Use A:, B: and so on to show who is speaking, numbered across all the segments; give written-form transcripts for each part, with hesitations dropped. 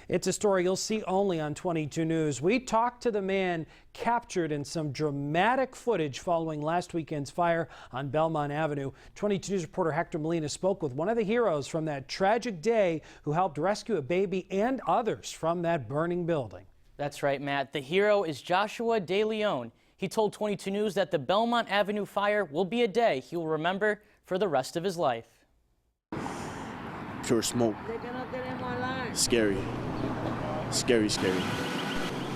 A: It's a story you'll see only on 22 News. We talked to the man captured in some dramatic footage following last weekend's fire on Belmont Avenue. 22 News reporter Hector Molina spoke with one of the heroes from that tragic day who helped rescue a baby and others from that burning building.
B: That's right, Matt. The hero is Joshua De Leon. He told 22 News that the Belmont Avenue fire will be a day he will remember for the rest of his life.
C: Pure smoke. Scary. Scary, scary.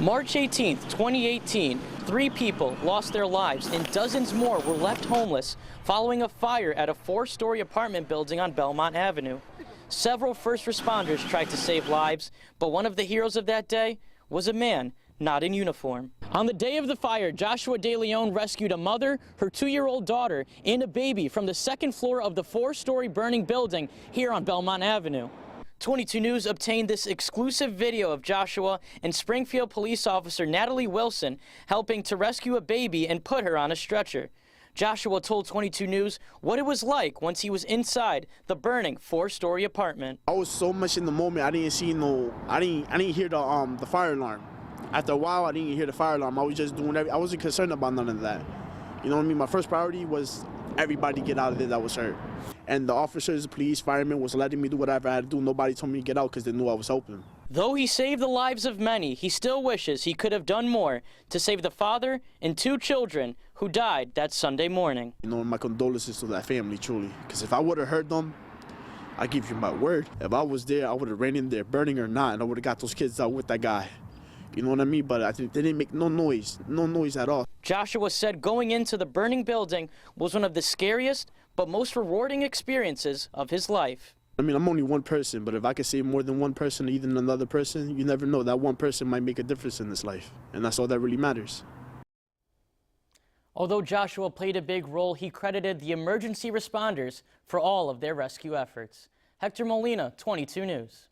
B: March 18th, 2018, 3 people lost their lives and dozens more were left homeless following a fire at a 4-story apartment building on Belmont Avenue. Several first responders tried to save lives, but one of the heroes of that day was a man not in uniform. On the day of the fire, Joshua De Leon rescued a mother, her 2-year-old daughter, and a baby from the 2nd floor of the 4-story burning building here on Belmont Avenue. 22 News obtained this exclusive video of Joshua and Springfield police officer Natalie Wilson helping to rescue a baby and put her on a stretcher. Joshua told 22 News what it was like once he was inside the burning 4-story apartment.
C: I was so much in the moment. I didn't hear the fire alarm. After a while, I didn't hear the fire alarm. I was just doing I wasn't concerned about none of that. You know what I mean? My first priority was everybody get out of there that was hurt. And the officers, police, firemen was letting me do whatever I had to do. Nobody told me to get out because they knew I was helping.
B: Though he saved the lives of many, he still wishes he could have done more to save the father and 2 children who died that Sunday morning.
C: You know, my condolences to that family, truly. Because if I would have heard them, I give you my word. If I was there, I would have ran in there, burning or not, and I would have got those kids out with that guy. You know what I mean? But I think they didn't make no noise at all.
B: Joshua said going into the burning building was one of the scariest but most rewarding experiences of his life.
C: I mean, I'm only one person, but if I could save more than one person, even another person, you never know. That one person might make a difference in this life, and that's all that really matters.
B: Although Joshua played a big role, he credited the emergency responders for all of their rescue efforts. Hector Molina, 22 News.